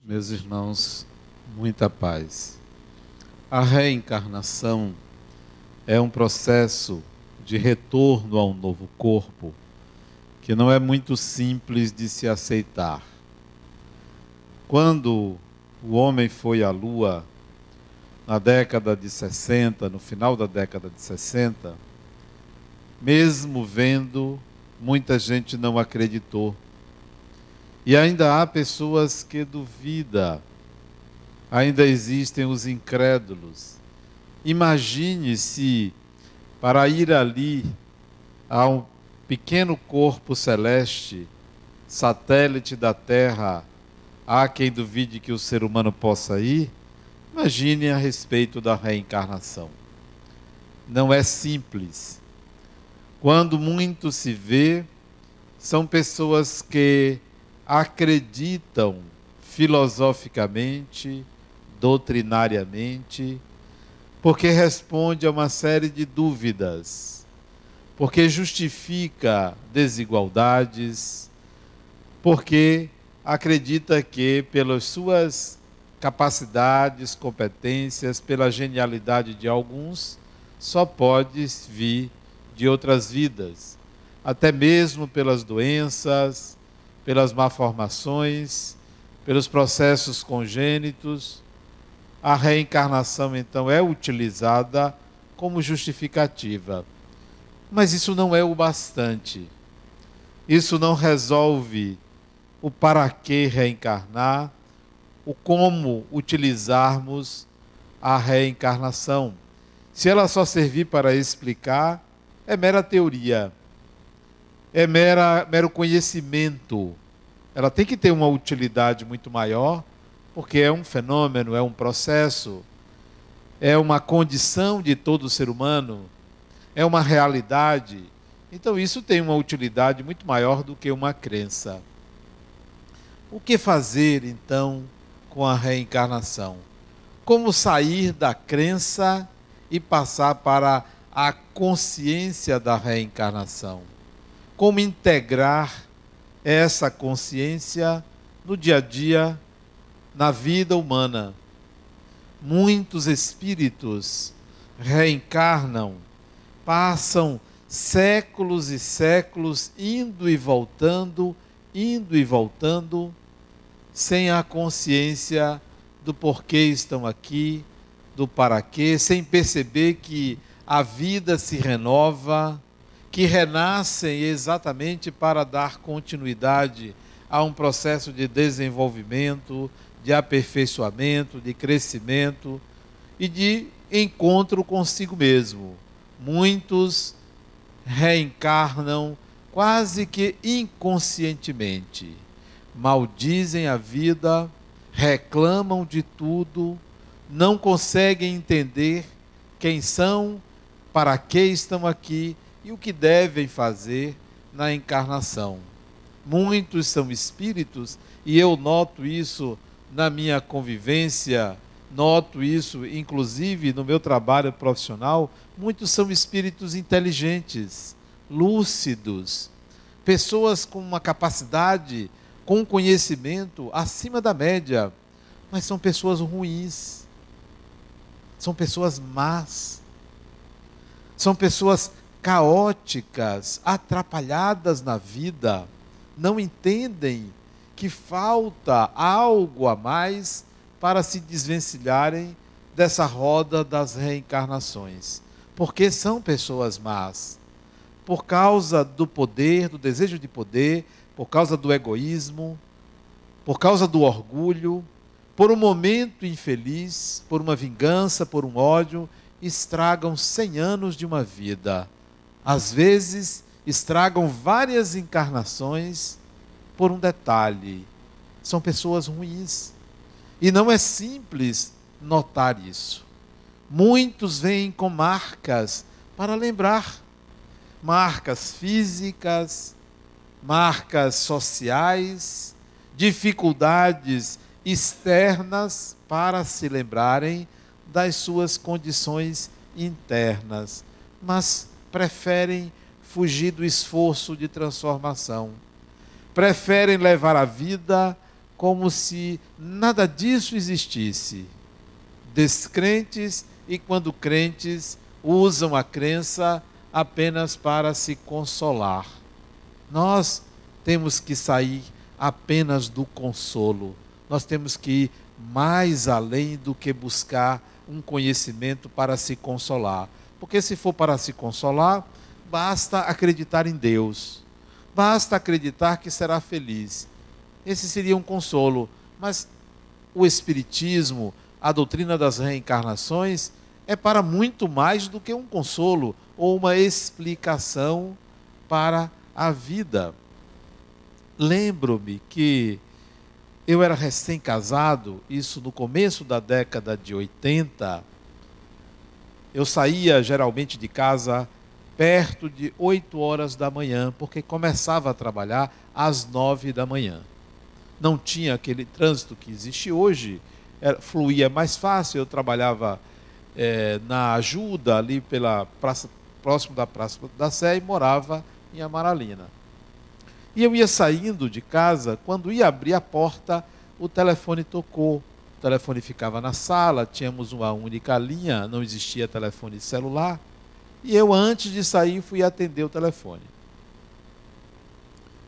Meus irmãos, muita paz. A reencarnação é um processo de retorno a um novo corpo que não é muito simples de se aceitar. Quando o homem foi à Lua, na década de 60, no final da década de 60, mesmo vendo, muita gente não acreditou. E ainda há pessoas que duvidam, ainda existem os incrédulos. Imagine se, para ir ali, a um pequeno corpo celeste, satélite da Terra, há quem duvide que o ser humano possa ir. Imagine a respeito da reencarnação. Não é simples. Quando muito se vê, são pessoas que acreditam filosoficamente, doutrinariamente, porque responde a uma série de dúvidas, porque justifica desigualdades, porque acredita que pelas suas capacidades, competências, pela genialidade de alguns, só pode vir de outras vidas, até mesmo pelas doenças, pelas malformações, pelos processos congênitos. A reencarnação, então, é utilizada como justificativa. Mas isso não é o bastante. Isso não resolve o para que reencarnar, o como utilizarmos a reencarnação. Se ela só servir para explicar, é mera teoria. É mero conhecimento. Ela tem que ter uma utilidade muito maior, porque é um fenômeno, é um processo, é uma condição de todo ser humano, é uma realidade. Então isso tem uma utilidade muito maior do que uma crença. O que fazer, então, com a reencarnação? Como sair da crença e passar para a consciência da reencarnação? Como integrar essa consciência no dia a dia, na vida humana? Muitos espíritos reencarnam, passam séculos e séculos indo e voltando, sem a consciência do porquê estão aqui, do para quê, sem perceber que a vida se renova, que renascem exatamente para dar continuidade a um processo de desenvolvimento, de aperfeiçoamento, de crescimento e de encontro consigo mesmo. Muitos reencarnam quase que inconscientemente, maldizem a vida, reclamam de tudo, não conseguem entender quem são, para que estão aqui e o que devem fazer na encarnação. Muitos são espíritos, e eu noto isso na minha convivência, noto isso inclusive no meu trabalho profissional. Muitos são espíritos inteligentes, lúcidos, pessoas com uma capacidade, com um conhecimento acima da média, mas são pessoas ruins, são pessoas más, são pessoas caóticas, atrapalhadas na vida, não entendem que falta algo a mais para se desvencilharem dessa roda das reencarnações. Porque são pessoas más. Por causa do poder, do desejo de poder, por causa do egoísmo, por causa do orgulho, por um momento infeliz, por uma vingança, por um ódio, estragam 100 anos de uma vida. Às vezes, estragam várias encarnações por um detalhe. São pessoas ruins. E não é simples notar isso. Muitos vêm com marcas para lembrar. Marcas físicas, marcas sociais, dificuldades externas para se lembrarem das suas condições internas. Mas preferem fugir do esforço de transformação. Preferem levar a vida como se nada disso existisse. Descrentes e, quando crentes, usam a crença apenas para se consolar. Nós temos que sair apenas do consolo. Nós temos que ir mais além do que buscar um conhecimento para se consolar. Porque se for para se consolar, basta acreditar em Deus. Basta acreditar que será feliz. Esse seria um consolo. Mas o Espiritismo, a doutrina das reencarnações, é para muito mais do que um consolo ou uma explicação para a vida. Lembro-me que eu era recém-casado, isso no começo da década de 80. Eu saía geralmente de casa perto de 8 horas da manhã, porque começava a trabalhar às 9 da manhã. Não tinha aquele trânsito que existe hoje, fluía mais fácil. Eu trabalhava na Ajuda, ali pela praça, próximo da Praça da Sé, e morava em Amaralina. E eu ia saindo de casa, quando ia abrir a porta, o telefone tocou. O telefone ficava na sala, tínhamos uma única linha, não existia telefone celular. E eu, antes de sair, fui atender o telefone.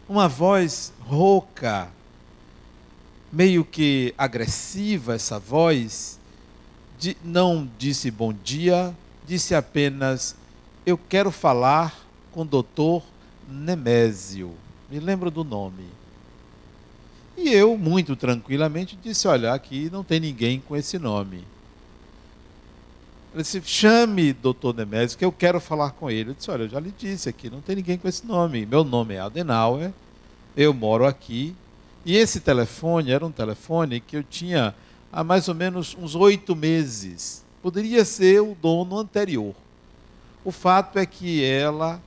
Uma voz rouca, meio que agressiva, essa voz, não disse bom dia, disse apenas: eu quero falar com o doutor Nemésio. Me lembro do nome. E eu, muito tranquilamente, disse: olha, aqui não tem ninguém com esse nome. Ele disse: chame doutor Nemésio, que eu quero falar com ele. Eu disse: olha, eu já lhe disse aqui, não tem ninguém com esse nome. Meu nome é Adenauer, eu moro aqui. E esse telefone era um telefone que eu tinha há mais ou menos uns 8 meses. Poderia ser o dono anterior. O fato é que ela,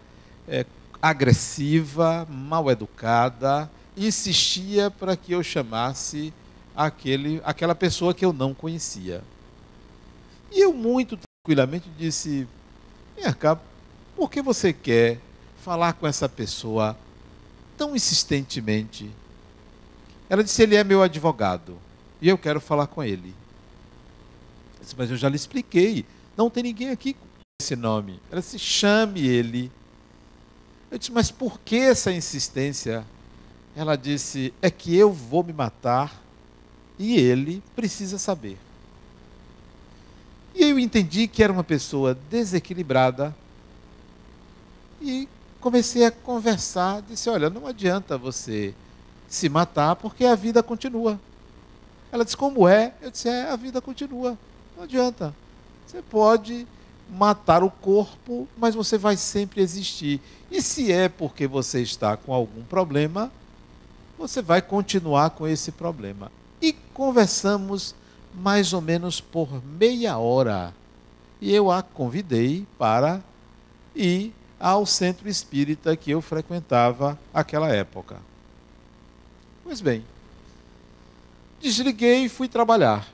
agressiva, mal educada, insistia para que eu chamasse aquela pessoa que eu não conhecia. E eu, muito tranquilamente, disse: vem cá, por que você quer falar com essa pessoa tão insistentemente? Ela disse: ele é meu advogado e eu quero falar com ele. Eu disse: mas eu já lhe expliquei, não tem ninguém aqui com esse nome. Ela disse: chame ele. Eu disse: mas por que essa insistência? Ela disse: é que eu vou me matar e ele precisa saber. E eu entendi que era uma pessoa desequilibrada e comecei a conversar. Disse: olha, não adianta você se matar porque a vida continua. Ela disse: como é? Eu disse: a vida continua, não adianta. Você pode matar o corpo, mas você vai sempre existir. E se é porque você está com algum problema, você vai continuar com esse problema. E conversamos mais ou menos por meia hora. E eu a convidei para ir ao centro espírita que eu frequentava naquela época. Pois bem, desliguei e fui trabalhar.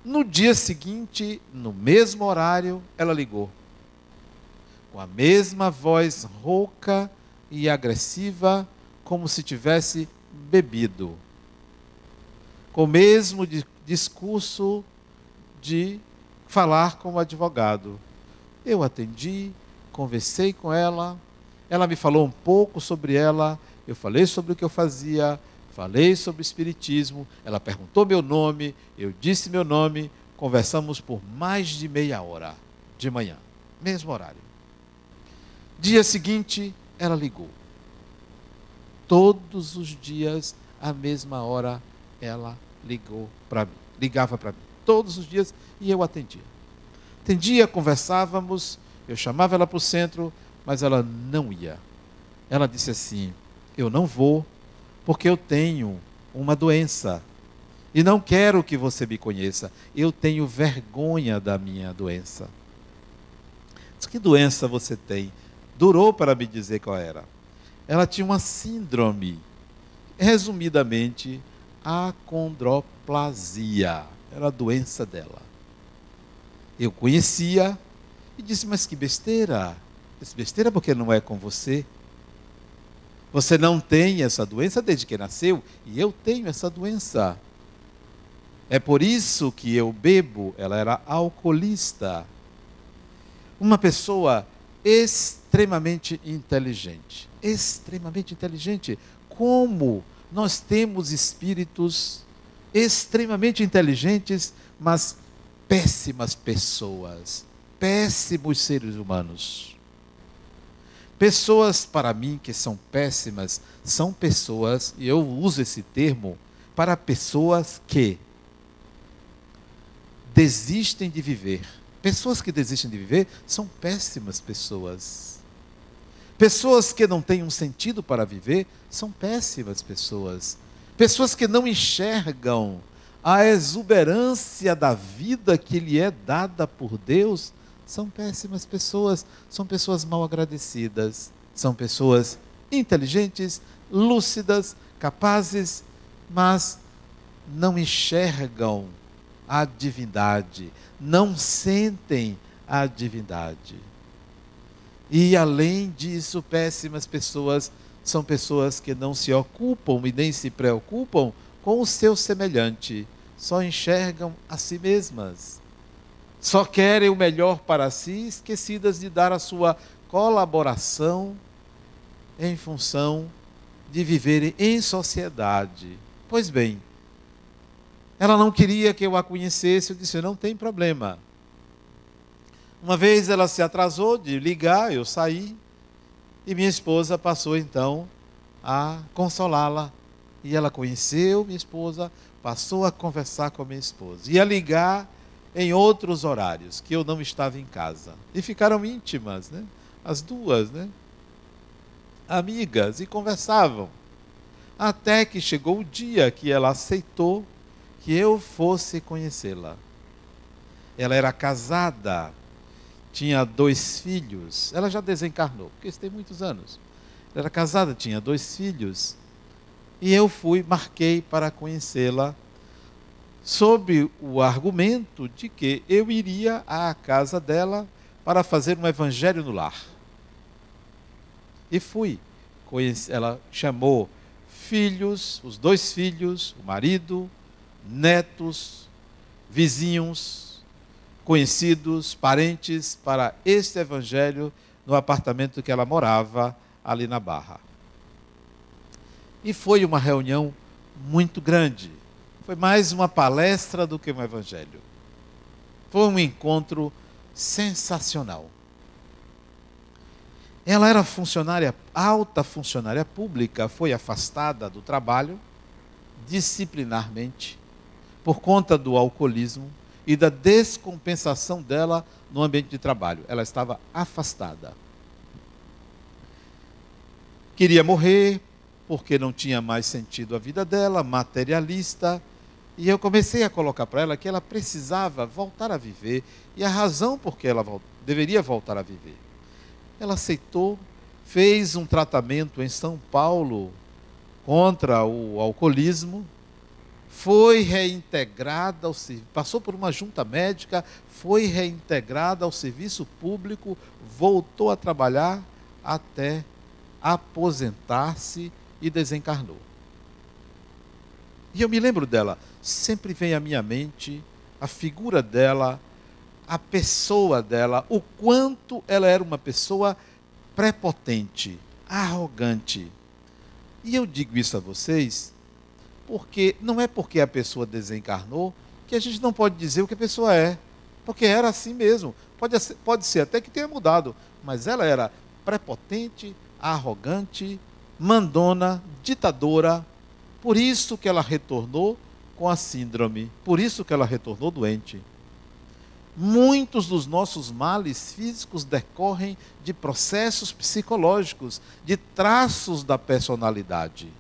No dia seguinte, no mesmo horário, ela ligou. Com a mesma voz rouca e agressiva, como se tivesse bebido. Com o mesmo discurso de falar como advogado. Eu atendi, conversei com ela, ela me falou um pouco sobre ela, eu falei sobre o que eu fazia, falei sobre o espiritismo, ela perguntou meu nome, eu disse meu nome, conversamos por mais de meia hora, de manhã, mesmo horário. Dia seguinte, ela ligou. Todos os dias, à mesma hora, ela ligava para mim. Todos os dias, e eu atendia. Atendia, conversávamos, eu chamava ela para o centro, mas ela não ia. Ela disse assim: eu não vou, porque eu tenho uma doença, e não quero que você me conheça. Eu tenho vergonha da minha doença. Diz: que doença você tem? Durou para me dizer qual era. Ela tinha uma síndrome, resumidamente, acondroplasia. Era a doença dela. Eu conhecia e disse: mas que besteira. Disse: besteira porque não é com você. Você não tem essa doença desde que nasceu, e eu tenho essa doença. É por isso que eu bebo. Ela era alcoolista. Uma pessoa extremamente inteligente. Extremamente inteligente. Como nós temos espíritos extremamente inteligentes, mas péssimas pessoas. Péssimos seres humanos. Pessoas, para mim, que são péssimas, são pessoas, e eu uso esse termo, para pessoas que desistem de viver. Pessoas que desistem de viver são péssimas pessoas. Pessoas que não têm um sentido para viver são péssimas pessoas. Pessoas que não enxergam a exuberância da vida que lhe é dada por Deus são péssimas pessoas. São pessoas mal agradecidas. São pessoas inteligentes, lúcidas, capazes, mas não enxergam a divindade, não sentem a divindade. E além disso, péssimas pessoas são pessoas que não se ocupam e nem se preocupam com o seu semelhante, só enxergam a si mesmas, só querem o melhor para si, esquecidas de dar a sua colaboração em função de viverem em sociedade. Pois bem, ela não queria que eu a conhecesse. Eu disse, não tem problema. Uma vez ela se atrasou de ligar, eu saí, e minha esposa passou então a consolá-la. E ela conheceu minha esposa, passou a conversar com a minha esposa. Ia ligar em outros horários, que eu não estava em casa. E ficaram íntimas, né? As duas, né? Amigas, e conversavam. Até que chegou o dia que ela aceitou que eu fosse conhecê-la. Ela era casada, tinha 2 filhos. Ela já desencarnou, porque isso tem muitos anos. Ela era casada, tinha 2 filhos. E eu marquei para conhecê-la, sob o argumento de que eu iria à casa dela para fazer um evangelho no lar. E fui. Ela chamou filhos, os 2 filhos, o marido, netos, vizinhos, conhecidos, parentes, para este evangelho no apartamento que ela morava, ali na Barra. E foi uma reunião muito grande. Foi mais uma palestra do que um evangelho. Foi um encontro sensacional. Ela era alta funcionária pública, foi afastada do trabalho disciplinarmente por conta do alcoolismo e da descompensação dela no ambiente de trabalho. Ela estava afastada. Queria morrer porque não tinha mais sentido a vida dela, materialista. E eu comecei a colocar para ela que ela precisava voltar a viver e a razão por que ela deveria voltar a viver. Ela aceitou, fez um tratamento em São Paulo contra o alcoolismo, foi reintegrada ao serviço, passou por uma junta médica, foi reintegrada ao serviço público, voltou a trabalhar até aposentar-se e desencarnou. E eu me lembro dela, sempre vem à minha mente a figura dela, a pessoa dela, o quanto ela era uma pessoa prepotente, arrogante. E eu digo isso a vocês, porque não é porque a pessoa desencarnou que a gente não pode dizer o que a pessoa é, porque era assim mesmo. Pode ser até que tenha mudado, mas ela era prepotente, arrogante, mandona, ditadora. Por isso que ela retornou com a síndrome, por isso que ela retornou doente. Muitos dos nossos males físicos decorrem de processos psicológicos, de traços da personalidade,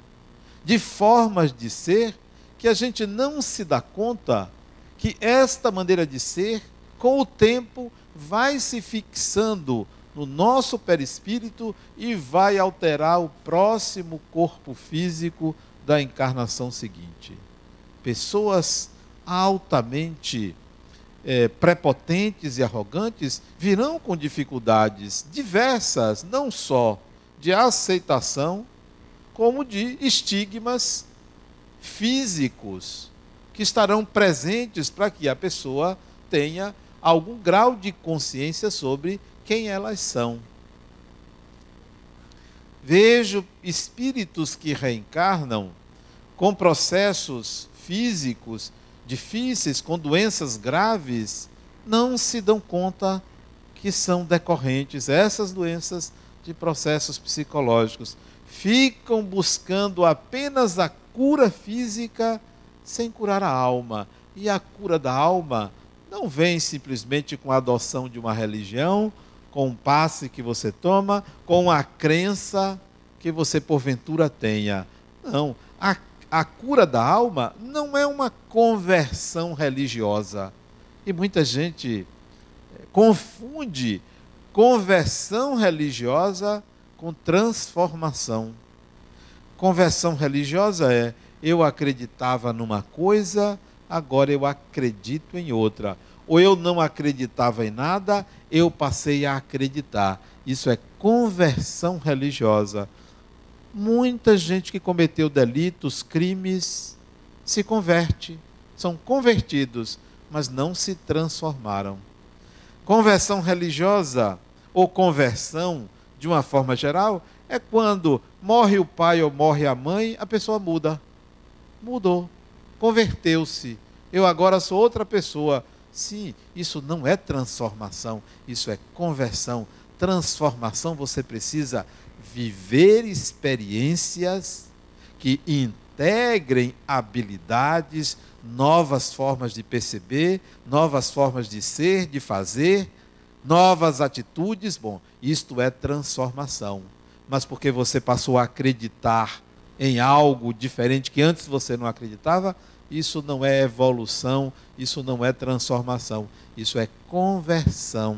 de formas de ser que a gente não se dá conta que esta maneira de ser, com o tempo, vai se fixando no nosso perispírito e vai alterar o próximo corpo físico da encarnação seguinte. Pessoas altamente prepotentes e arrogantes virão com dificuldades diversas, não só de aceitação, como de estigmas físicos que estarão presentes para que a pessoa tenha algum grau de consciência sobre quem elas são. Vejo espíritos que reencarnam com processos físicos difíceis, com doenças graves, não se dão conta que são decorrentes essas doenças de processos psicológicos. Ficam buscando apenas a cura física sem curar a alma. E a cura da alma não vem simplesmente com a adoção de uma religião, com um passe que você toma, com a crença que você porventura tenha. Não, a cura da alma não é uma conversão religiosa. E muita gente confunde conversão religiosa com transformação. Conversão religiosa é: eu acreditava numa coisa, agora eu acredito em outra. Ou eu não acreditava em nada, eu passei a acreditar. Isso é conversão religiosa. Muita gente que cometeu delitos, crimes, se converte. São convertidos, mas não se transformaram. Conversão religiosa, ou conversão, de uma forma geral, é quando morre o pai ou morre a mãe, a pessoa muda. Mudou, converteu-se. Eu agora sou outra pessoa. Sim, isso não é transformação, isso é conversão. Transformação, você precisa viver experiências que integrem habilidades, novas formas de perceber, novas formas de ser, de fazer, novas atitudes. Bom, isto é transformação. Mas porque você passou a acreditar em algo diferente que antes você não acreditava, isso não é evolução, isso não é transformação, isso é conversão.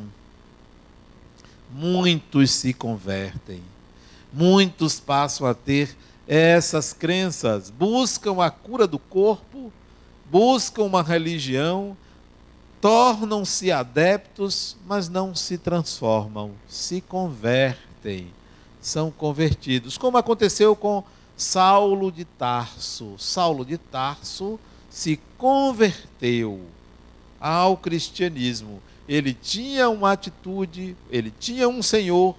Muitos se convertem, muitos passam a ter essas crenças, buscam a cura do corpo, buscam uma religião, tornam-se adeptos, mas não se transformam, se convertem, são convertidos, como aconteceu com Saulo de Tarso. Saulo de Tarso se converteu ao cristianismo. Ele tinha uma atitude, ele tinha um senhor,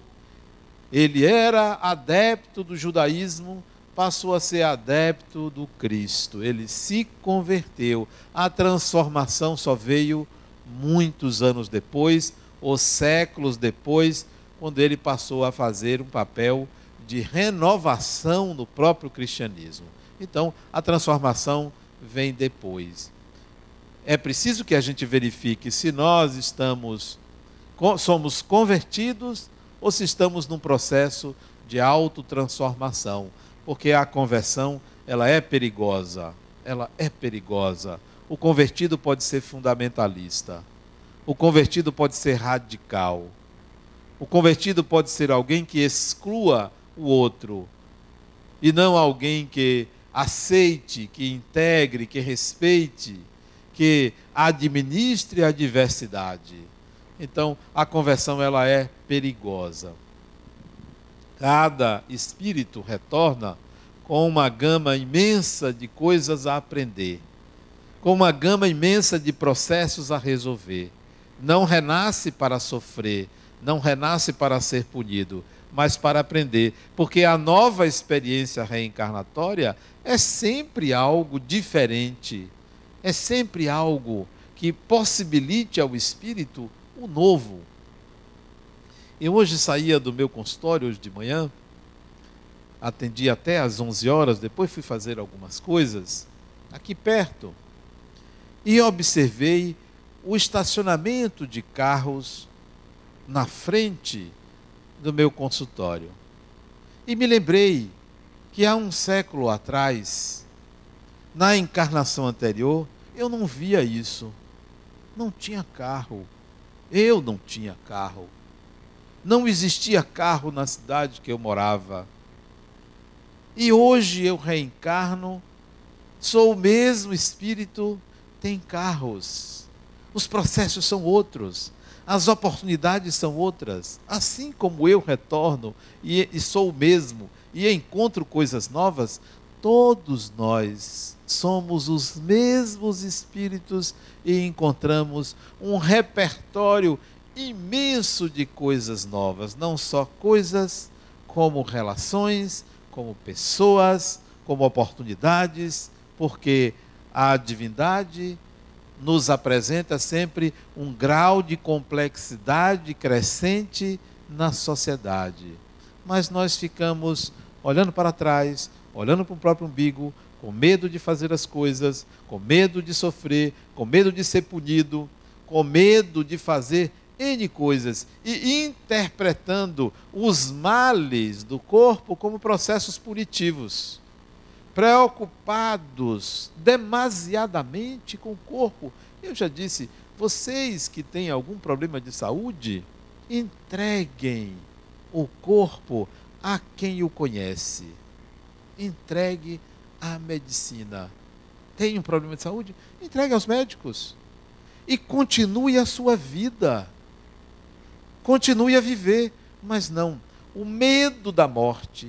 ele era adepto do judaísmo, passou a ser adepto do Cristo. Ele se converteu. A transformação só veio muitos anos depois, ou séculos depois, quando ele passou a fazer um papel de renovação no próprio cristianismo. Então, a transformação vem depois. É preciso que a gente verifique se nós somos convertidos ou se estamos num processo de autotransformação, porque a conversão, ela é perigosa. Ela é perigosa. O convertido pode ser fundamentalista. O convertido pode ser radical. O convertido pode ser alguém que exclua o outro, e não alguém que aceite, que integre, que respeite, que administre a diversidade. Então, a conversão, ela é perigosa. Cada espírito retorna com uma gama imensa de coisas a aprender, com uma gama imensa de processos a resolver. Não renasce para sofrer, não renasce para ser punido, mas para aprender, porque a nova experiência reencarnatória é sempre algo diferente, é sempre algo que possibilite ao espírito o novo. Eu hoje saía do meu consultório, hoje de manhã, atendi até às 11 horas, depois fui fazer algumas coisas, aqui perto, e observei o estacionamento de carros na frente do meu consultório. E me lembrei que há um século atrás, na encarnação anterior, eu não via isso. Não tinha carro. Eu não tinha carro. Não existia carro na cidade que eu morava. E hoje eu reencarno, sou o mesmo espírito, tem carros. Os processos são outros. as oportunidades são outras. Assim como eu retorno e sou o mesmo e encontro coisas novas, todos nós somos os mesmos espíritos e encontramos um repertório imenso de coisas novas, não só coisas como relações, como pessoas, como oportunidades, porque a divindade nos apresenta sempre um grau de complexidade crescente na sociedade. Mas nós ficamos olhando para trás, olhando para o próprio umbigo, com medo de fazer as coisas, com medo de sofrer, com medo de ser punido, com medo de fazer N coisas e interpretando os males do corpo como processos punitivos, preocupados demasiadamente com o corpo. Eu já disse, vocês que têm algum problema de saúde, entreguem o corpo a quem o conhece. Entregue à medicina. Tem um problema de saúde? Entregue aos médicos. E continue a sua vida. Continue a viver. Mas não, o medo da morte,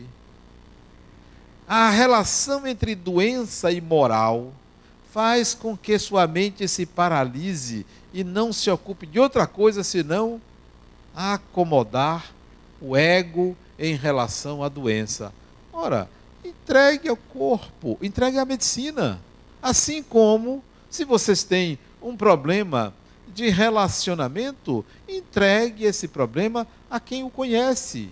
a relação entre doença e moral, faz com que sua mente se paralise e não se ocupe de outra coisa senão acomodar o ego em relação à doença. Ora, entregue ao corpo, entregue à medicina. Assim como, se vocês têm um problema de relacionamento, entregue esse problema a quem o conhece.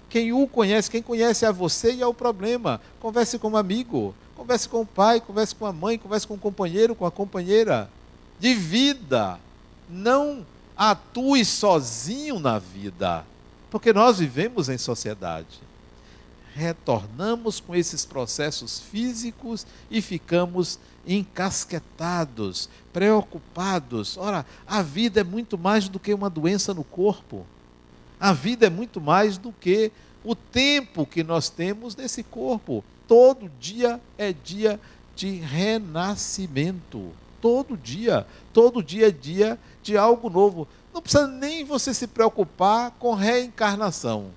Quem o conhece, quem conhece a você e ao problema. Converse com um amigo, converse com o pai, converse com a mãe, converse com o companheiro, com a companheira. Divida. Não atue sozinho na vida, porque nós vivemos em sociedade. Retornamos com esses processos físicos e ficamos encasquetados, preocupados. Ora, a vida é muito mais do que uma doença no corpo. A vida é muito mais do que o tempo que nós temos nesse corpo. Todo dia é dia de renascimento. Todo dia é dia de algo novo. Não precisa nem você se preocupar com reencarnação.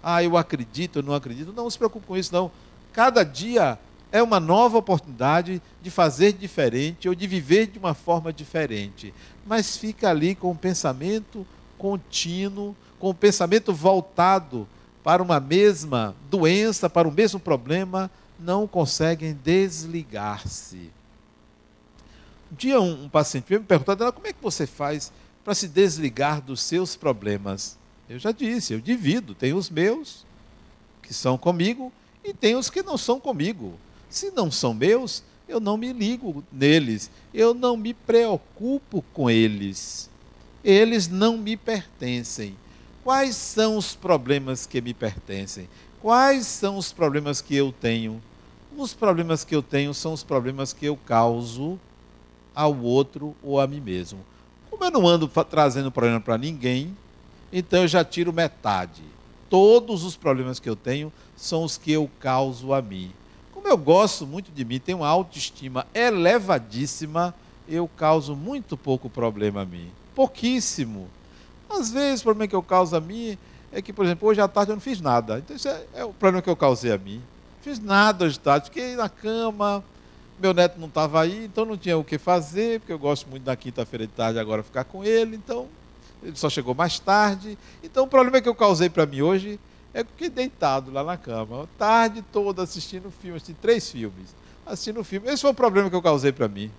Ah, eu acredito, eu não acredito. Não se preocupe com isso, não. Cada dia é uma nova oportunidade de fazer diferente ou de viver de uma forma diferente. Mas fica ali com o pensamento contínuo, com o pensamento voltado para uma mesma doença, para o mesmo problema, não conseguem desligar-se. Um dia um paciente veio me perguntar, como é que você faz para se desligar dos seus problemas? Eu já disse, eu divido, tem os meus, que são comigo, e tem os que não são comigo. Se não são meus, eu não me ligo neles, eu não me preocupo com eles. Eles não me pertencem. Quais são os problemas que me pertencem? Quais são os problemas que eu tenho? Os problemas que eu tenho são os problemas que eu causo ao outro ou a mim mesmo. Como eu não ando trazendo problema para ninguém, então eu já tiro metade. Todos os problemas que eu tenho são os que eu causo a mim. Como eu gosto muito de mim, tenho uma autoestima elevadíssima, eu causo muito pouco problema a mim. Pouquíssimo. Às vezes o problema que eu causo a mim é que, por exemplo, hoje à tarde eu não fiz nada. Então isso é o problema que eu causei a mim. Não fiz nada hoje à tarde, fiquei na cama, meu neto não estava aí, então não tinha o que fazer, porque eu gosto muito na quinta-feira de tarde agora ficar com ele, então ele só chegou mais tarde. Então o problema que eu causei para mim hoje é que eu fiquei deitado lá na cama, a tarde toda assistindo filme, assisti 3 filmes, assistindo filme. Esse foi o problema que eu causei para mim.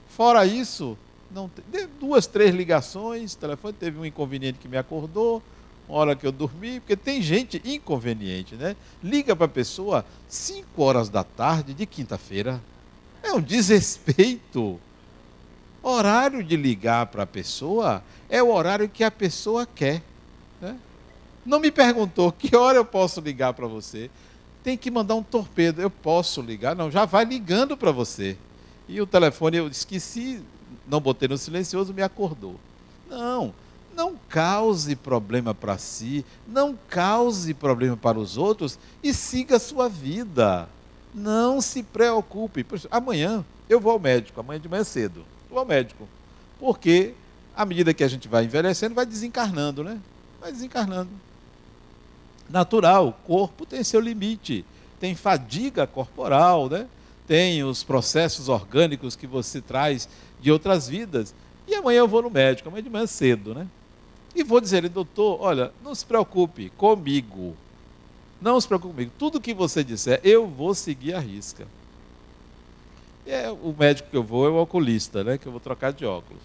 Fora isso, não tem 2, 3 ligações, o telefone teve um inconveniente que me acordou, uma hora que eu dormi, porque tem gente inconveniente, né? Liga para a pessoa 5 horas da tarde de quinta-feira. É um desrespeito. Horário de ligar para a pessoa é o horário que a pessoa quer, né? Não me perguntou que hora eu posso ligar para você. Tem que mandar um torpedo. Eu posso ligar? Não, já vai ligando para você. E o telefone eu esqueci, não botei no silencioso, me acordou. Não cause problema para si, não cause problema para os outros e siga a sua vida. Não se preocupe. Amanhã eu vou ao médico, amanhã de manhã cedo. Vou ao médico. Porque à medida que a gente vai envelhecendo, vai desencarnando, né? Vai desencarnando. Natural, o corpo tem seu limite, tem fadiga corporal, né? Tem os processos orgânicos que você traz de outras vidas. E amanhã eu vou no médico, amanhã de manhã cedo, né? E vou dizer ele, doutor, olha, não se preocupe comigo. Não se preocupe comigo. Tudo que você disser, eu vou seguir a risca. O médico que eu vou é o oculista, né? Que eu vou trocar de óculos.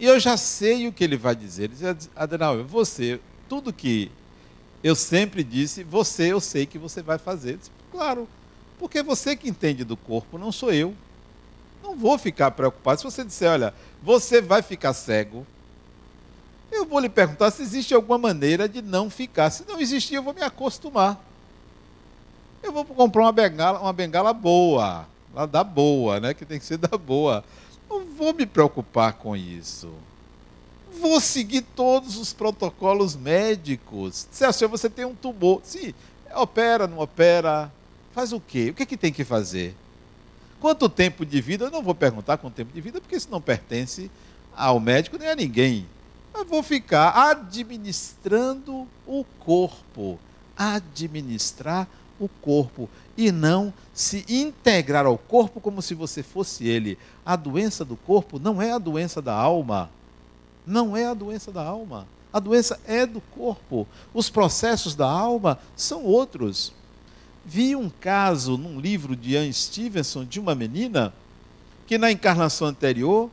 E eu já sei o que ele vai dizer. Ele diz, Adenauer, você, tudo que eu sempre disse, eu sei que você vai fazer. Disse, claro, porque você que entende do corpo, não sou eu. Não vou ficar preocupado. Se você disser, olha, você vai ficar cego, eu vou lhe perguntar se existe alguma maneira de não ficar. Se não existir, eu vou me acostumar. Eu vou comprar uma bengala boa, lá da boa, né? Que tem que ser da boa. Não vou me preocupar com isso. Vou seguir todos os protocolos médicos. Se assim, você tem um tumor, sim, opera, não opera, faz o quê? O que é que tem que fazer? Quanto tempo de vida? Eu não vou perguntar quanto tempo de vida, porque isso não pertence ao médico nem a ninguém. Eu vou ficar administrando o corpo. Administrar o corpo. E não se integrar ao corpo como se você fosse ele. A doença do corpo não é a doença da alma. Não é a doença da alma. A doença é do corpo. Os processos da alma são outros. Vi um caso num livro de Ian Stevenson de uma menina que na encarnação anterior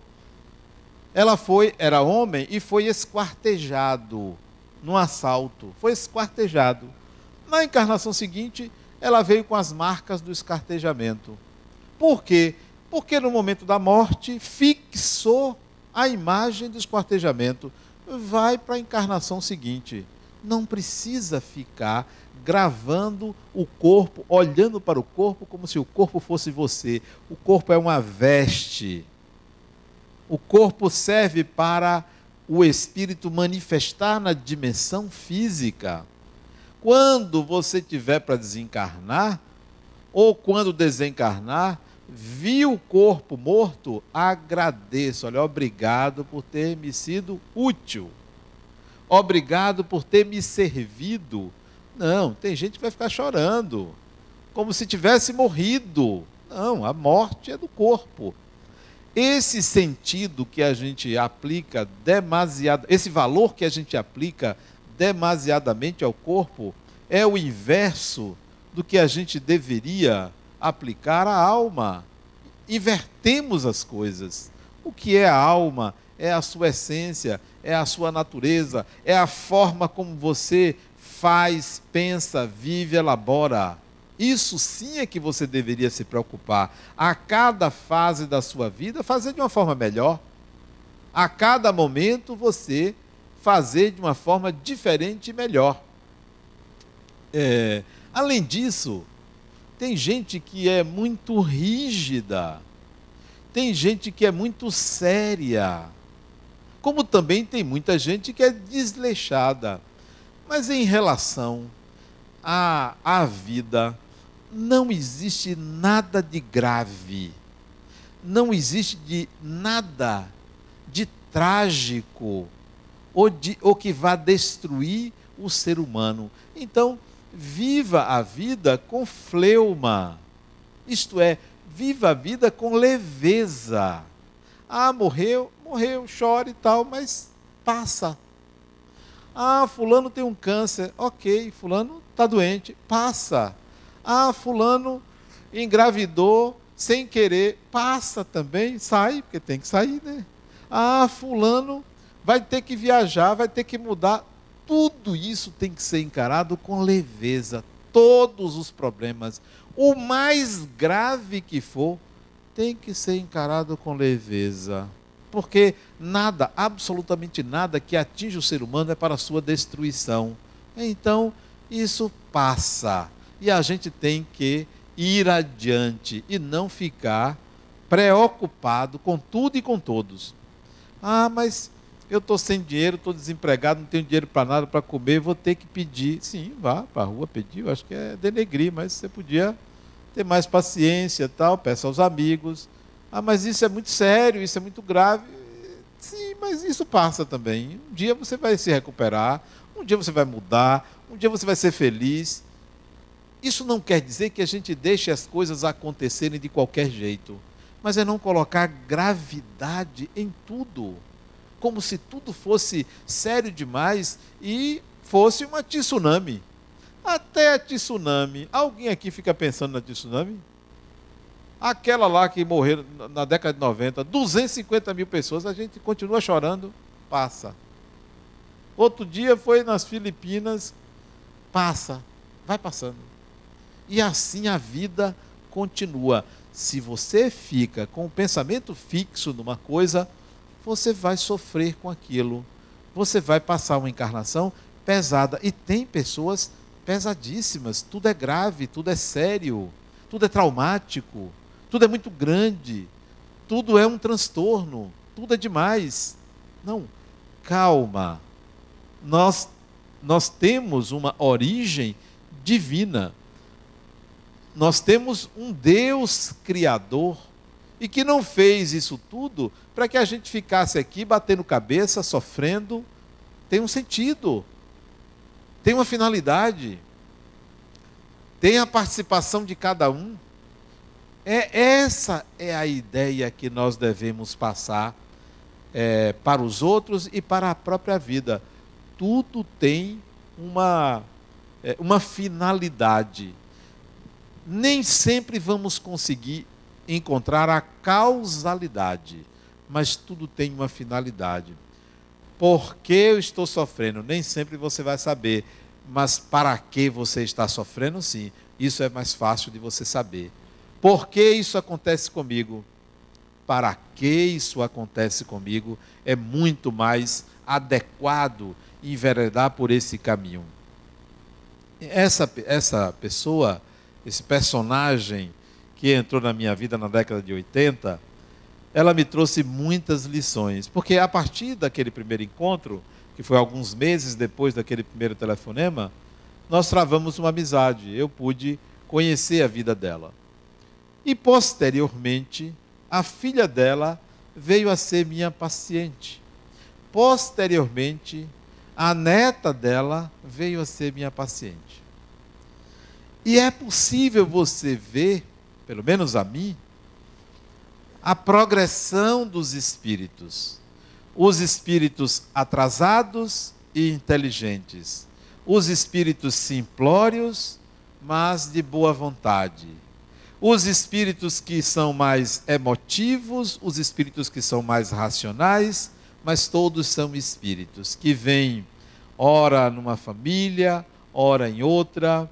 ela era homem e foi esquartejado num assalto. Foi esquartejado. Na encarnação seguinte, ela veio com as marcas do esquartejamento. Por quê? Porque no momento da morte fixou a imagem do esquartejamento. Vai para a encarnação seguinte. Não precisa ficar gravando o corpo, olhando para o corpo como se o corpo fosse você. O corpo é uma veste. O corpo serve para o espírito manifestar na dimensão física. Quando você tiver para desencarnar, ou quando desencarnar, viu o corpo morto, agradeço. Olha, obrigado por ter me sido útil. Obrigado por ter me servido. Não, tem gente que vai ficar chorando, como se tivesse morrido. Não, a morte é do corpo. Esse sentido que a gente aplica demasiado, esse valor que a gente aplica demasiadamente ao corpo, é o inverso do que a gente deveria aplicar à alma. Invertemos as coisas. O que é a alma? É a sua essência, é a sua natureza, é a forma como você faz, pensa, vive, elabora. Isso sim é que você deveria se preocupar. A cada fase da sua vida, fazer de uma forma melhor. A cada momento, você fazer de uma forma diferente e melhor. Além disso, tem gente que é muito rígida. Tem gente que é muito séria. Como também tem muita gente que é desleixada. Mas em relação à vida, não existe nada de grave, não existe nada de trágico ou que vá destruir o ser humano. Então, viva a vida com fleuma, isto é, viva a vida com leveza. Ah, morreu, chora e tal, mas passa. Ah, fulano tem um câncer, ok, fulano está doente, passa. Ah, fulano engravidou sem querer, passa também, sai, porque tem que sair, né? Ah, fulano vai ter que viajar, vai ter que mudar. Tudo isso tem que ser encarado com leveza. Todos os problemas, o mais grave que for, tem que ser encarado com leveza. Porque nada, absolutamente nada que atinge o ser humano é para a sua destruição. Então, isso passa. E a gente tem que ir adiante e não ficar preocupado com tudo e com todos. Ah, mas eu estou sem dinheiro, estou desempregado, não tenho dinheiro para nada, para comer, vou ter que pedir. Sim, vá para a rua pedir, eu acho que é denegrir, mas você podia ter mais paciência, tal, peça aos amigos. Ah, mas isso é muito sério, isso é muito grave. Sim, mas isso passa também. Um dia você vai se recuperar, um dia você vai mudar, um dia você vai ser feliz. Isso não quer dizer que a gente deixe as coisas acontecerem de qualquer jeito, mas é não colocar gravidade em tudo, como se tudo fosse sério demais e fosse uma tsunami. Até a tsunami. Alguém aqui fica pensando na tsunami? Aquela lá que morreram na década de 90, 250 mil pessoas, a gente continua chorando, passa. Outro dia foi nas Filipinas, passa, vai passando. E assim a vida continua. Se você fica com o pensamento fixo numa coisa, você vai sofrer com aquilo. Você vai passar uma encarnação pesada. E tem pessoas pesadíssimas. Tudo é grave, tudo é sério, tudo é traumático, tudo é muito grande, tudo é um transtorno, tudo é demais. Não, calma. Nós temos uma origem divina. Nós temos um Deus criador e que não fez isso tudo para que a gente ficasse aqui batendo cabeça, sofrendo. Tem um sentido, tem uma finalidade, tem a participação de cada um. Essa é a ideia que nós devemos passar para os outros e para a própria vida. Tudo tem uma finalidade. Nem sempre vamos conseguir encontrar a causalidade, mas tudo tem uma finalidade. Por que eu estou sofrendo? Nem sempre você vai saber, mas para que você está sofrendo, sim. Isso é mais fácil de você saber. Por que isso acontece comigo? Para que isso acontece comigo? É muito mais adequado enveredar por esse caminho. Essa pessoa, esse personagem que entrou na minha vida na década de 80, ela me trouxe muitas lições. Porque a partir daquele primeiro encontro, que foi alguns meses depois daquele primeiro telefonema, nós travamos uma amizade. Eu pude conhecer a vida dela. E posteriormente, a filha dela veio a ser minha paciente. Posteriormente, a neta dela veio a ser minha paciente. E é possível você ver, pelo menos a mim, a progressão dos espíritos. Os espíritos atrasados e inteligentes. Os espíritos simplórios, mas de boa vontade. Os espíritos que são mais emotivos, os espíritos que são mais racionais, mas todos são espíritos que vêm, ora numa família, ora em outra,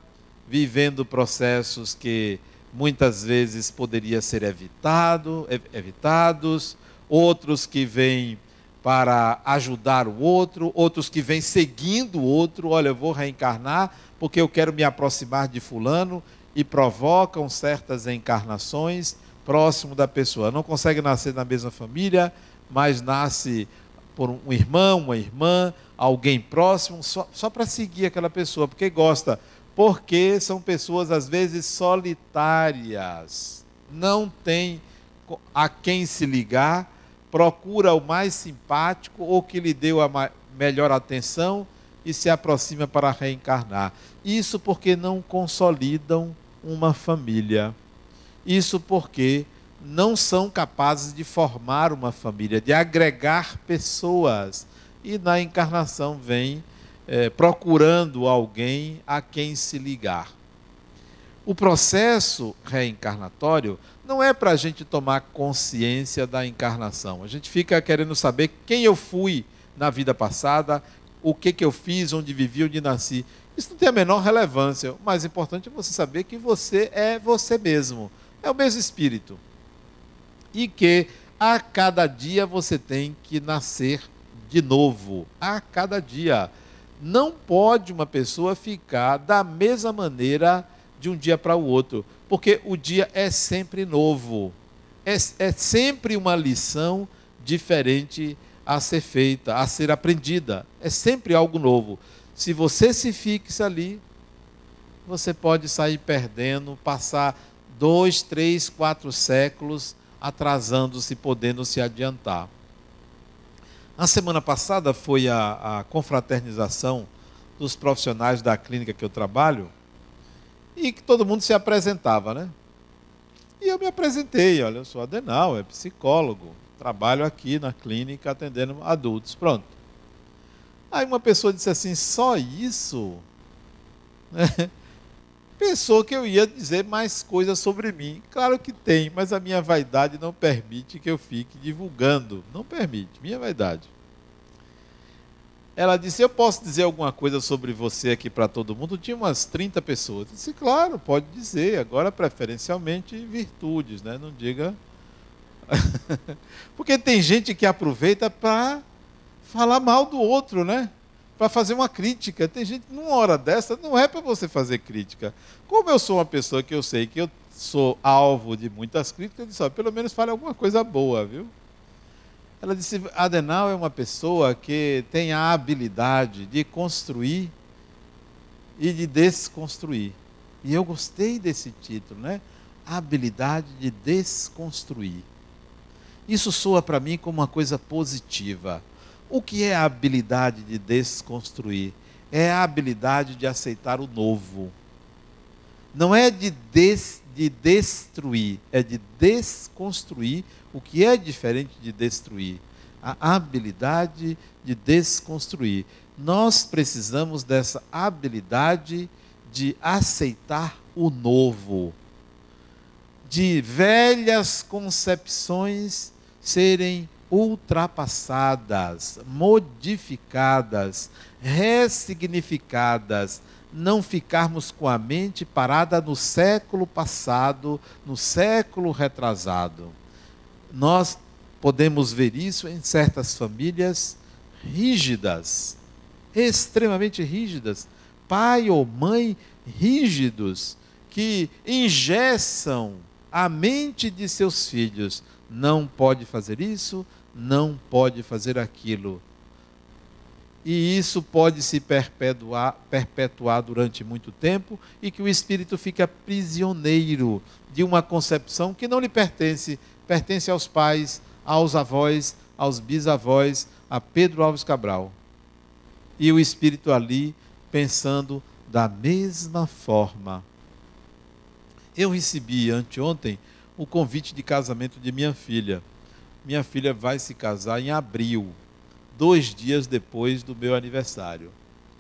vivendo processos que muitas vezes poderiam ser evitados, outros que vêm para ajudar o outro, outros que vêm seguindo o outro. Olha, eu vou reencarnar porque eu quero me aproximar de fulano, e provocam certas encarnações próximo da pessoa. Não consegue nascer na mesma família, mas nasce por um irmão, uma irmã, alguém próximo, só para seguir aquela pessoa, porque gosta. Porque são pessoas, às vezes, solitárias. Não tem a quem se ligar, procura o mais simpático ou que lhe deu a melhor atenção e se aproxima para reencarnar. Isso porque não consolidam uma família. Isso porque não são capazes de formar uma família, de agregar pessoas. E na encarnação vem procurando alguém a quem se ligar. O processo reencarnatório não é para a gente tomar consciência da encarnação. A gente fica querendo saber quem eu fui na vida passada, o que eu fiz, onde vivi, onde nasci. Isso não tem a menor relevância. O mais importante é você saber que você é você mesmo. É o mesmo espírito. E que a cada dia você tem que nascer de novo. A cada dia. Não pode uma pessoa ficar da mesma maneira de um dia para o outro. Porque o dia é sempre novo. É sempre uma lição diferente a ser feita, a ser aprendida. É sempre algo novo. Se você se fixa ali, você pode sair perdendo, passar 2, 3, 4 séculos atrasando-se, podendo se adiantar. A semana passada foi a confraternização dos profissionais da clínica que eu trabalho e que todo mundo se apresentava, né? E eu me apresentei, olha, eu sou Adenal, é psicólogo, trabalho aqui na clínica atendendo adultos, pronto. Aí uma pessoa disse assim, só isso? Né? Pensou que eu ia dizer mais coisas sobre mim. Claro que tem, mas a minha vaidade não permite que eu fique divulgando. Não permite, minha vaidade. Ela disse, eu posso dizer alguma coisa sobre você aqui para todo mundo? Tinha umas 30 pessoas. Eu disse, claro, pode dizer. Agora, preferencialmente, virtudes, né? Não diga... Porque tem gente que aproveita para falar mal do outro, né? Para fazer uma crítica. Tem gente, numa hora dessa, não é para você fazer crítica. Como eu sou uma pessoa que eu sei que eu sou alvo de muitas críticas, eu disse, ó, pelo menos fale alguma coisa boa, viu? Ela disse, Adenal é uma pessoa que tem a habilidade de construir e de desconstruir. E eu gostei desse título, né? A habilidade de desconstruir. Isso soa para mim como uma coisa positiva. O que é a habilidade de desconstruir? É a habilidade de aceitar o novo. Não é de destruir, é de desconstruir, o que é diferente de destruir. A habilidade de desconstruir. Nós precisamos dessa habilidade de aceitar o novo. De velhas concepções serem ultrapassadas, modificadas, ressignificadas, não ficarmos com a mente parada no século passado, no século retrasado. Nós podemos ver isso em certas famílias rígidas, extremamente rígidas, pai ou mãe rígidos, que engessam a mente de seus filhos. Não pode fazer isso, não pode fazer aquilo. E isso pode se perpetuar durante muito tempo e que o espírito fica prisioneiro de uma concepção que não lhe pertence, pertence aos pais, aos avós, aos bisavós, a Pedro Álvares Cabral. E o espírito ali pensando da mesma forma. Eu recebi anteontem o convite de casamento de minha filha. Minha filha vai se casar em abril, 2 dias depois do meu aniversário.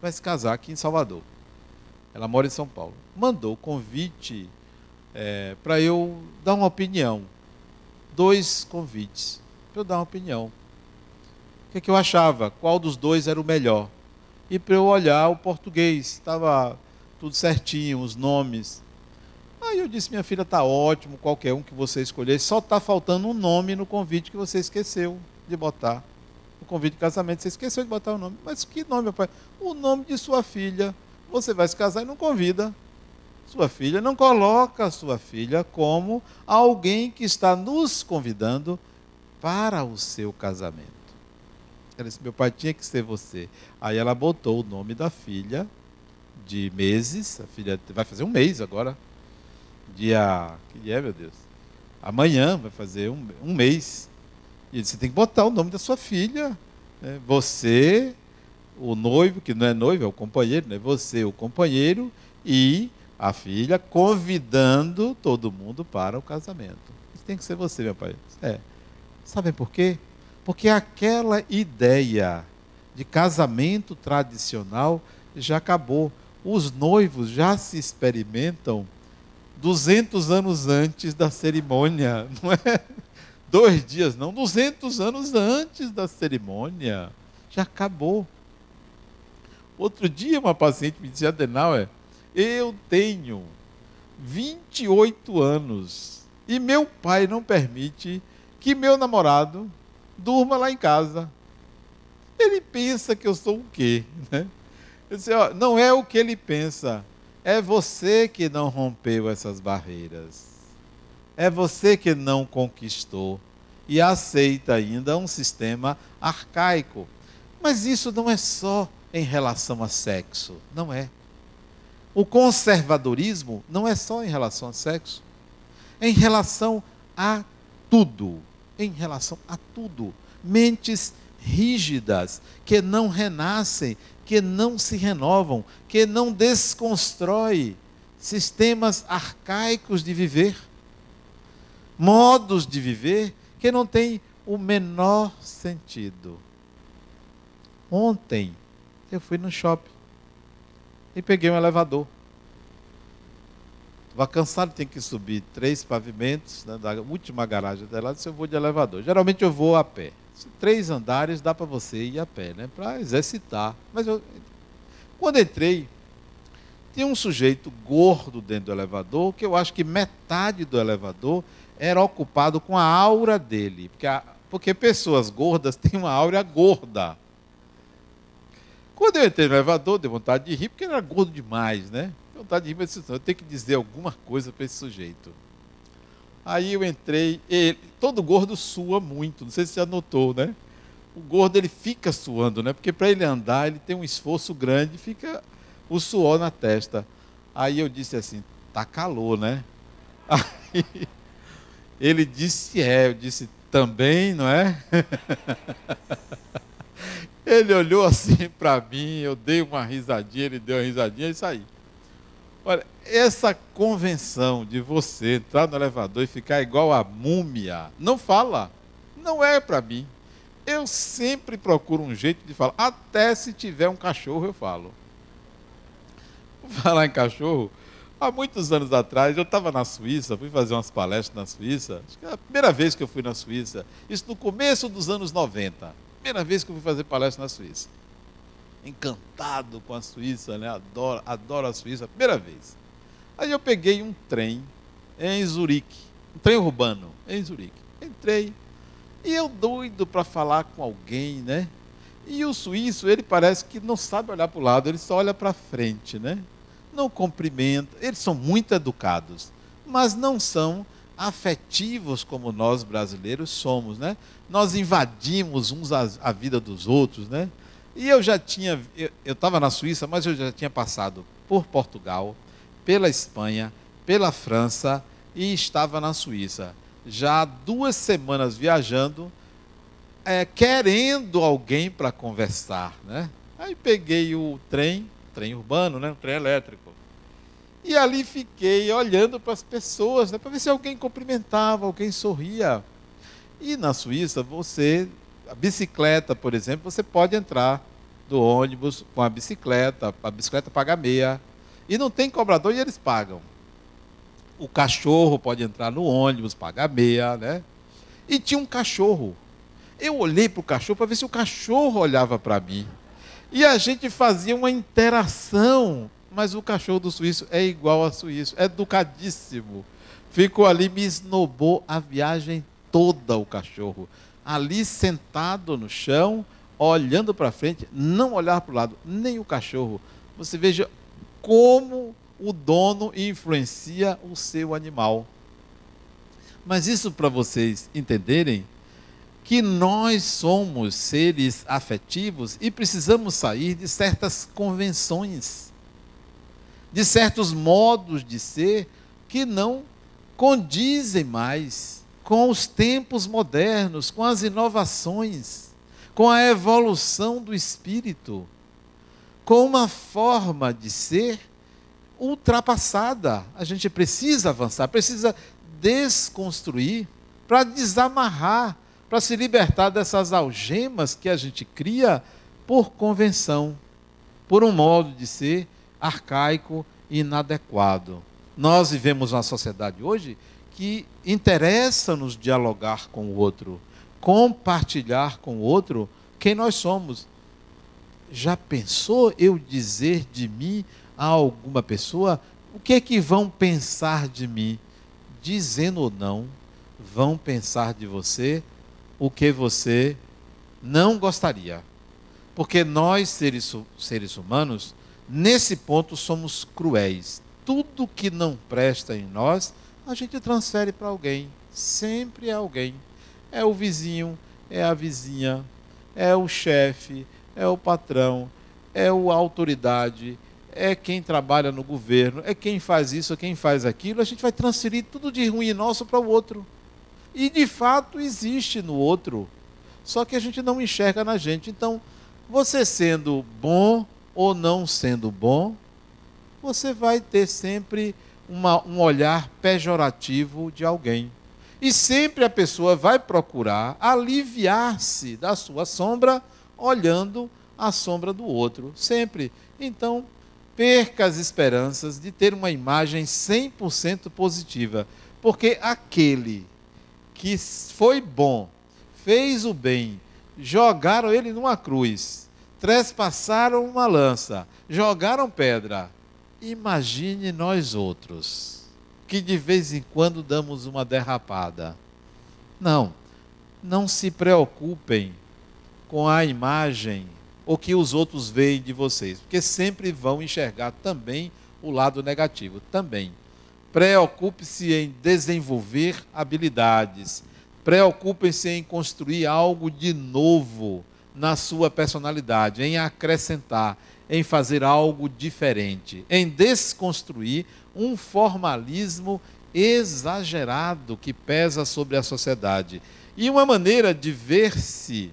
Vai se casar aqui em Salvador. Ela mora em São Paulo. Mandou o convite para eu dar uma opinião. 2 convites para eu dar uma opinião. O que eu achava? Qual dos 2 era o melhor? E para eu olhar o português. Estava tudo certinho, os nomes. Aí eu disse, minha filha, está ótimo, qualquer um que você escolher, só está faltando um nome no convite que você esqueceu de botar. No convite de casamento, você esqueceu de botar o nome. Mas que nome, meu pai? O nome de sua filha. Você vai se casar e não convida sua filha, não coloca a sua filha como alguém que está nos convidando para o seu casamento. Ela disse, meu pai, tinha que ser você. Aí ela botou o nome da filha, de meses, a filha vai fazer 1 mês agora. Que dia é, meu Deus? Amanhã vai fazer um mês. E ele disse, você tem que botar o nome da sua filha. Você, o noivo, que não é noivo, é o companheiro, né? Você, o companheiro, e a filha convidando todo mundo para o casamento. Isso tem que ser você, meu pai. Sabem por quê? Porque aquela ideia de casamento tradicional já acabou. Os noivos já se experimentam 200 anos antes da cerimônia, não é 2 dias, não, 200 anos antes da cerimônia, já acabou. Outro dia uma paciente me disse, Adenauer, eu tenho 28 anos e meu pai não permite que meu namorado durma lá em casa. Ele pensa que eu sou o quê? Né? Eu disse, ó, não é o que ele pensa. É você que não rompeu essas barreiras. É você que não conquistou e aceita ainda um sistema arcaico. Mas isso não é só em relação a sexo, não é. O conservadorismo não é só em relação a sexo. É em relação a tudo. Em relação a tudo. Mentes rígidas, que não renascem, que não se renovam, que não desconstroem sistemas arcaicos de viver, modos de viver que não têm o menor sentido. Ontem eu fui no shopping e peguei um elevador. Estava cansado, tem que subir 3 pavimentos, né, da última garagem dela, disse, eu vou de elevador. Geralmente eu vou a pé. 3 andares dá para você ir a pé, né, para exercitar. Mas quando entrei, tinha um sujeito gordo dentro do elevador, que eu acho que metade do elevador era ocupado com a aura dele. Porque pessoas gordas têm uma aura gorda. Quando eu entrei no elevador, dei vontade de rir, porque ele era gordo demais, né? Dei vontade de rir, mas eu tenho que dizer alguma coisa para esse sujeito. Aí eu entrei, todo gordo sua muito, não sei se você já notou, né? O gordo ele fica suando, né? Porque para ele andar, ele tem um esforço grande, fica o suor na testa. Aí eu disse assim, tá calor, né? Aí ele disse, eu disse, também, não é? Ele olhou assim para mim, eu dei uma risadinha, ele deu uma risadinha e saí. Olha, essa convenção de você entrar no elevador e ficar igual a múmia, não fala, não é para mim. Eu sempre procuro um jeito de falar, até se tiver um cachorro eu falo. Vou falar em cachorro, há muitos anos atrás eu estava na Suíça, fui fazer umas palestras na Suíça, acho que é a primeira vez que eu fui na Suíça, isso no começo dos anos 90, primeira vez que eu fui fazer palestra na Suíça. Encantado com a Suíça, né? Adoro a Suíça, primeira vez. Aí eu peguei um trem em Zurique, um trem urbano em Zurique. Entrei e eu doido para falar com alguém, né? E o suíço, ele parece que não sabe olhar para o lado, ele só olha para frente, né? Não cumprimenta, eles são muito educados, mas não são afetivos como nós brasileiros somos, né? Nós invadimos uns a vida dos outros, né? E eu estava na Suíça, mas eu já tinha passado por Portugal, pela Espanha, pela França e estava na Suíça. Já há 2 semanas viajando, querendo alguém para conversar, né? Aí peguei o trem urbano, né? Um trem elétrico. E ali fiquei olhando para as pessoas, né? Para ver se alguém cumprimentava, alguém sorria. E na Suíça, a bicicleta, por exemplo, você pode entrar do ônibus com a bicicleta paga meia. E não tem cobrador e eles pagam. O cachorro pode entrar no ônibus, paga meia, né? E tinha um cachorro. Eu olhei para o cachorro para ver se o cachorro olhava para mim. E a gente fazia uma interação, mas o cachorro do suíço é igual ao suíço, é educadíssimo. Ficou ali, me esnobou a viagem toda o cachorro. Ali sentado no chão, olhando para frente, não olhar para o lado, nem o cachorro. Você veja como o dono influencia o seu animal. Mas isso para vocês entenderem que nós somos seres afetivos e precisamos sair de certas convenções, de certos modos de ser que não condizem mais com os tempos modernos, com as inovações, com a evolução do espírito, com uma forma de ser ultrapassada. A gente precisa avançar, precisa desconstruir para desamarrar, para se libertar dessas algemas que a gente cria por convenção, por um modo de ser arcaico e inadequado. Nós vivemos uma sociedade hoje que interessa-nos dialogar com o outro, compartilhar com o outro quem nós somos. Já pensou eu dizer de mim a alguma pessoa o que é que vão pensar de mim? Dizendo ou não, vão pensar de você o que você não gostaria. Porque nós, seres humanos, nesse ponto somos cruéis. Tudo que não presta em nós, a gente transfere para alguém. Sempre é alguém. É o vizinho, é a vizinha, é o chefe, é o patrão, é a autoridade, é quem trabalha no governo, é quem faz isso, é quem faz aquilo. A gente vai transferir tudo de ruim nosso para o outro. E de fato existe no outro. só que a gente não enxerga na gente. Então, você sendo bom ou não sendo bom, você vai ter sempre um olhar pejorativo de alguém. E sempre a pessoa vai procurar aliviar-se da sua sombra, olhando a sombra do outro. Sempre. Então, perca as esperanças de ter uma imagem 100% positiva. Porque aquele que foi bom, fez o bem, jogaram ele numa cruz, trespassaram uma lança, jogaram pedra. Imagine nós outros, que de vez em quando damos uma derrapada. Não se preocupem com a imagem ou que os outros veem de vocês, porque sempre vão enxergar também o lado negativo, também. Preocupe-se em desenvolver habilidades, preocupem-se em construir algo de novo na sua personalidade, em acrescentar, em fazer algo diferente, em desconstruir um formalismo exagerado que pesa sobre a sociedade. E uma maneira de ver-se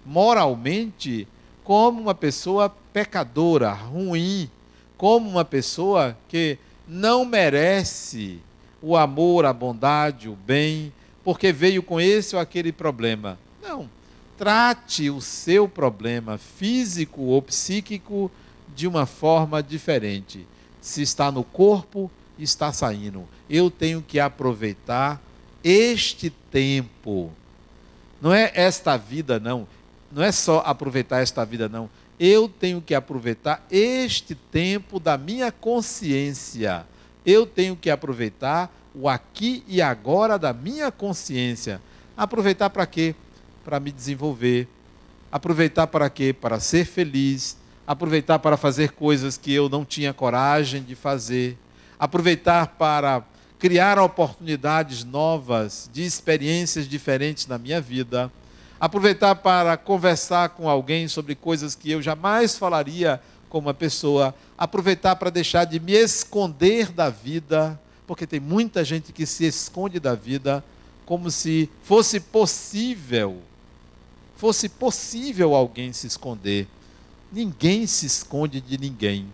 moralmente como uma pessoa pecadora, ruim, como uma pessoa que não merece o amor, a bondade, o bem, porque veio com esse ou aquele problema. Não. Trate o seu problema físico ou psíquico de uma forma diferente. Se está no corpo, está saindo. Eu tenho que aproveitar este tempo. Não é esta vida, não. Não é só aproveitar esta vida, não. Eu tenho que aproveitar este tempo da minha consciência. Eu tenho que aproveitar o aqui e agora da minha consciência. Aproveitar para quê? Para me desenvolver. Aproveitar para quê? Para ser feliz. Aproveitar para fazer coisas que eu não tinha coragem de fazer. Aproveitar para criar oportunidades novas, de experiências diferentes na minha vida. Aproveitar para conversar com alguém sobre coisas que eu jamais falaria com uma pessoa. Aproveitar para deixar de me esconder da vida, porque tem muita gente que se esconde da vida como se fosse possível alguém se esconder. Ninguém se esconde de ninguém.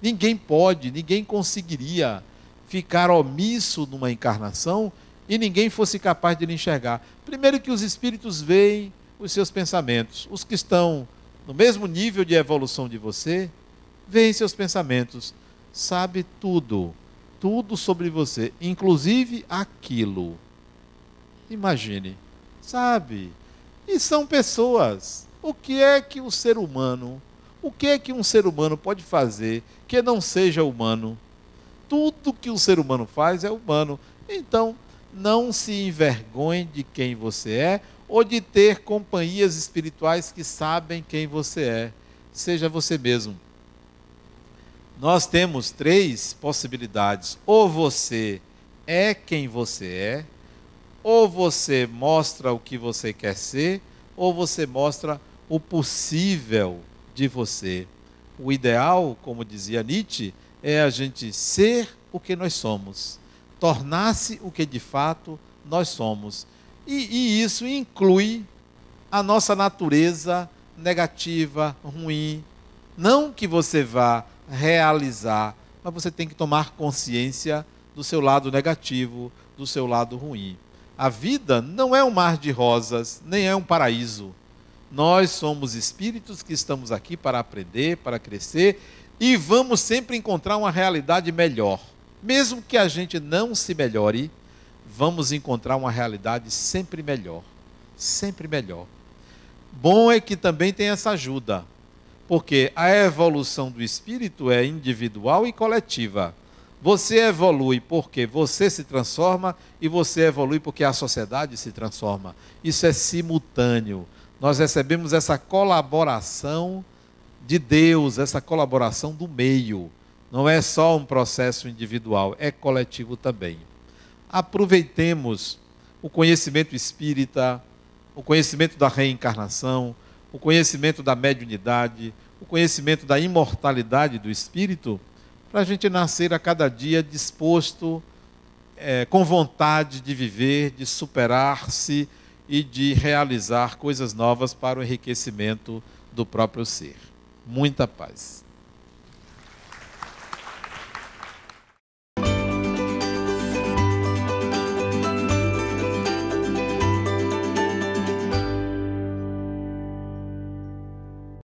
Ninguém pode, ninguém conseguiria ficar omisso numa encarnação e ninguém fosse capaz de lhe enxergar. Primeiro que os espíritos veem os seus pensamentos. Os que estão no mesmo nível de evolução de você, veem seus pensamentos. Sabe tudo sobre você, inclusive aquilo. Imagine, sabe? E são pessoas. O que é que um ser humano pode fazer que não seja humano? Tudo que o ser humano faz é humano. Então, não se envergonhe de quem você é ou de ter companhias espirituais que sabem quem você é. Seja você mesmo. Nós temos 3 possibilidades. Ou você é quem você é, ou você mostra o que você quer ser, ou você mostra o possível de você. O ideal, como dizia Nietzsche, é a gente ser o que nós somos, tornar-se o que de fato nós somos. E isso inclui a nossa natureza negativa, ruim. Não que você vá realizar, mas você tem que tomar consciência do seu lado negativo, do seu lado ruim. A vida não é um mar de rosas, nem é um paraíso. Nós somos espíritos que estamos aqui para aprender, para crescer, e vamos sempre encontrar uma realidade melhor. Mesmo que a gente não se melhore, vamos encontrar uma realidade sempre melhor. Sempre melhor. Bom é que também tem essa ajuda, porque a evolução do espírito é individual e coletiva. Você evolui porque você se transforma e você evolui porque a sociedade se transforma. Isso é simultâneo. Nós recebemos essa colaboração de Deus, essa colaboração do meio. Não é só um processo individual, é coletivo também. Aproveitemos o conhecimento espírita, o conhecimento da reencarnação, o conhecimento da mediunidade, o conhecimento da imortalidade do espírito, para a gente nascer a cada dia disposto, com vontade de viver, de superar-se e de realizar coisas novas para o enriquecimento do próprio ser. Muita paz.